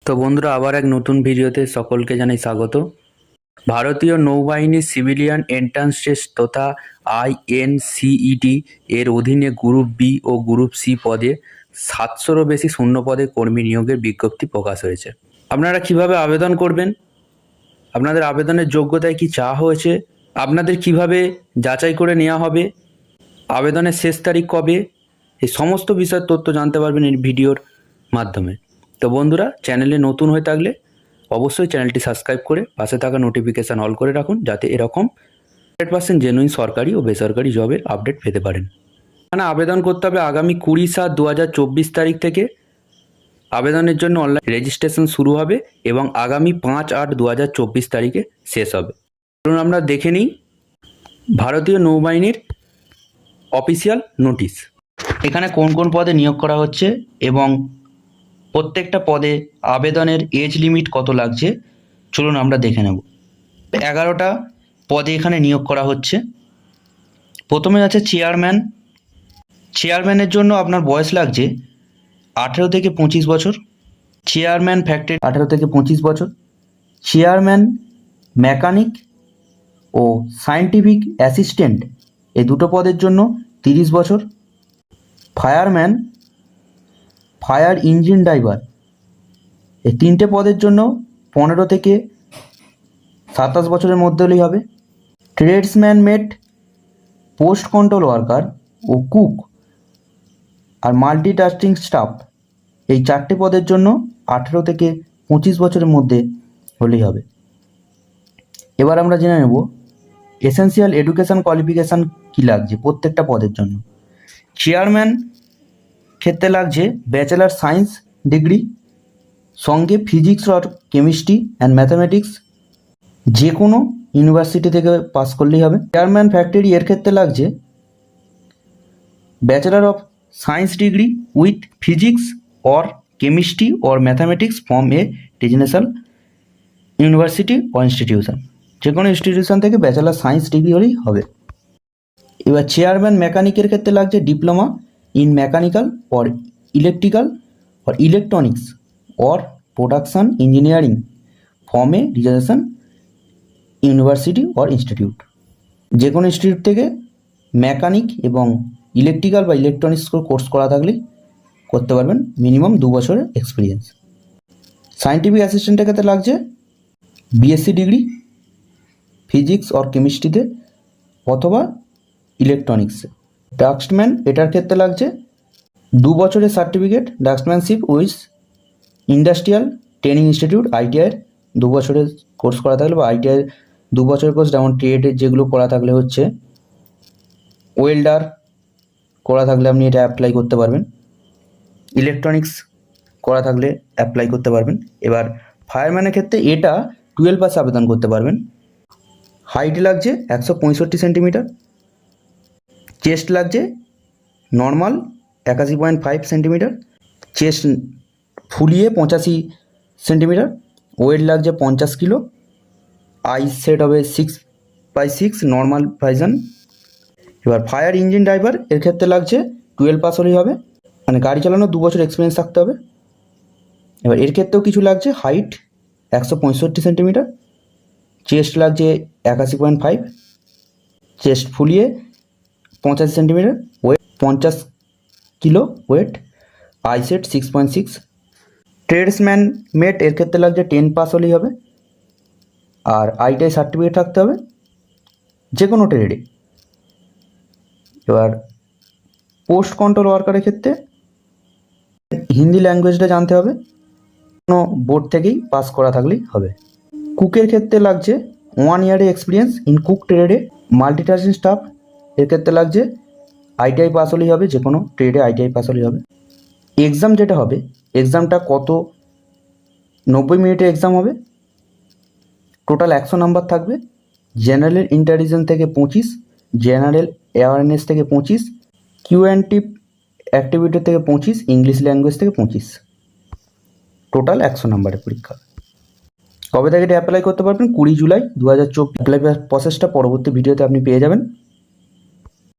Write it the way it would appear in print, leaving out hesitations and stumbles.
তো বন্ধুরা, আবার এক নতুন ভিডিওতে সকলকে জানাই স্বাগত। ভারতীয় নৌবাহিনীর সিভিলিয়ান এন্ট্রান্স টেস্ট তথা INCET এর অধীনে গ্রুপ বি ও গ্রুপ সি পদে 700-রও বেশি শূন্য পদে কর্মী নিয়োগের বিজ্ঞপ্তি প্রকাশ হয়েছে। আপনারা কিভাবে আবেদন করবেন, আপনাদের আবেদনের যোগ্যতায় কি চাওয়া হয়েছে, আপনাদের কিভাবে যাচাই করে নেওয়া হবে, আবেদনের শেষ তারিখ কবে, এই সমস্ত বিষয়ের তথ্য জানতে পারবেন এই ভিডিওর মাধ্যমে। তো বন্ধুরা, চ্যানেলে নতুন হয়ে থাকলে অবশ্যই চ্যানেলটি সাবস্ক্রাইব করে পাশে থাকা নোটিফিকেশান অল করে রাখুন, যাতে এরকম 100% জেনুইন সরকারি ও বেসরকারি জবের আপডেট পেতে পারেন। এখানে আবেদন করতে হবে আগামী 20/7/2024 তারিখ থেকে। আবেদনের জন্য অনলাইন রেজিস্ট্রেশন শুরু হবে এবং আগামী 5/8/2024 তারিখে শেষ হবে। চলুন আমরা দেখে নিই ভারতীয় নৌবাহিনীর অফিসিয়াল নোটিশ। এখানে কোন কোন পদে নিয়োগ করা হচ্ছে এবং প্রত্যেকটা পদে আবেদনের এজ লিমিট কত লাগছে চলুন আমরা দেখে নেব। 11টা পদে এখানে নিয়োগ করা হচ্ছে। প্রথমে আছে চেয়ারম্যান। চেয়ারম্যানের জন্য আপনার বয়স লাগছে 18 থেকে 25 বছর। চেয়ারম্যান ফ্যাক্টরি 18 থেকে 25 বছর। চেয়ারম্যান মেকানিক ও সায়েন্টিফিক অ্যাসিস্ট্যান্ট এই দুটো পদের জন্য 30 বছর। ফায়ারম্যান, ফায়ার ইঞ্জিন ড্রাইভার এই তিনটে পদের জন্য 15 থেকে 27 বছরের মধ্যে হলেই হবে। ট্রেডসম্যান মেট, পোস্ট কন্ট্রোল ওয়ার্কার ও কুক আর মাল্টিটাস্কিং স্টাফ এই চারটে পদের জন্য 18 থেকে 25 বছরের মধ্যে হলেই হবে। এবার আমরা জেনে নেব এসেন্সিয়াল এডুকেশান কোয়ালিফিকেশান কী লাগছে প্রত্যেকটা পদের জন্য। চেয়ারম্যান ক্ষেত্রে লাগছে ব্যাচেলার সায়েন্স ডিগ্রি, সঙ্গে ফিজিক্স আর কেমিস্ট্রি অ্যান্ড ম্যাথামেটিক্স যে কোনো ইউনিভার্সিটি থেকে পাস করলেই হবে। চেয়ারম্যান ফ্যাক্টরি এর ক্ষেত্রে লাগছে bachelor of science degree with physics or chemistry or mathematics from a recognised university or institution, যে কোনো ইনস্টিটিউশন থেকে ব্যাচেলার সায়েন্স ডিগ্রি হলেই হবে। এবার চেয়ারম্যান মেকানিকের ক্ষেত্রে লাগছে diploma in mechanical or electrical or electronics or production engineering from a recognised university or institute, যে কোনো ইনস্টিটিউট থেকে মেকানিক এবং ইলেকট্রিক্যাল বা ইলেকট্রনিক্স কোর্স করা থাকলেই করতে পারবেন, মিনিমাম 2 বছরের এক্সপিরিয়েন্স। সায়েন্টিফিক অ্যাসিস্ট্যান্টের ক্ষেত্রে লাগছে বিএসসি ডিগ্রি ফিজিক্স অর কেমিস্ট্রিতে অথবা ইলেকট্রনিক্সে। ড্রাফটসম্যান এটার ক্ষেত্রে লাগছে 2 বছরের certificate draftsmanship with industrial training institute ITI 2 বছরের কোর্স করা থাকলে বা ITI 2 বছরের কোর্স, যেমন ট্রেডের যেগুলো করা থাকলে হচ্ছে ওয়েল্ডার করা থাকলে আপনি এটা অ্যাপ্লাই করতে পারবেন, ইলেকট্রনিক্স করা থাকলে অ্যাপ্লাই করতে পারবেন। এবার ফায়ারম্যানের ক্ষেত্রে এটা 12 পাস আবেদন করতে পারবেন। হাইট লাগছে 165 সেন্টিমিটার, চেস্ট লাগছে নর্মাল 81.5 সেন্টিমিটার, চেস্ট ফুলিয়ে 85 সেন্টিমিটার, ওয়েট লাগছে 50 কিলো, আইস সেট হবে 6/6 নর্মাল ভার্সন। এবার ফায়ার ইঞ্জিন ড্রাইভার এর ক্ষেত্রে লাগছে 12 পাস হলেই হবে, মানে গাড়ি চালানোর 2 বছর এক্সপিরিয়েন্স থাকতে হবে। এবার এর ক্ষেত্রেও কিছু লাগছে, হাইট 165 সেন্টিমিটার, চেস্ট লাগছে 81.5, চেস্ট ফুলিয়ে 85 centimetre, weight 50 kilo weight, eyesight 6.6। Tradesman mate এর ক্ষেত্রে লাগছে 10 পাস হলেই হবে, আর ITI সার্টিফিকেট থাকতে হবে যে কোনো ট্রেডে। এবার পোস্ট কন্ট্রোল ওয়ার্কারের ক্ষেত্রে হিন্দি ল্যাঙ্গুয়েজটা জানতে হবে, কোনো বোর্ড থেকেই পাস করা থাকলেই হবে। কুকের ক্ষেত্রে লাগছে 1 ইয়ারের এক্সপিরিয়েন্স ইন কুক ট্রেডে। মাল্টিটাস্কিং স্টাফ এর ক্ষেত্রে লাগছে ITI পাস হলেই হবে, যে কোনো ট্রেডে ITI পাস হলেই হবে। এক্সাম যেটা হবে, এক্সামটা কত 90 মিনিটের এক্সাম হবে, টোটাল 100 নাম্বার থাকবে। জেনারেল ইন্টেলিজেন্স থেকে 25, জেনারেল অ্যাওয়ারনেস থেকে 25, কিউএনটি অ্যাক্টিভিটি থেকে 25, ইংলিশ ল্যাঙ্গুয়েজ থেকে 25, টোটাল 100 নাম্বারের পরীক্ষা। কবে থেকে এটা অ্যাপ্লাই করতে পারবেন? 20 জুলাই 2024। অ্যাপ্লাই প্রসেসটা পরবর্তী ভিডিওতে আপনি পেয়ে যাবেন।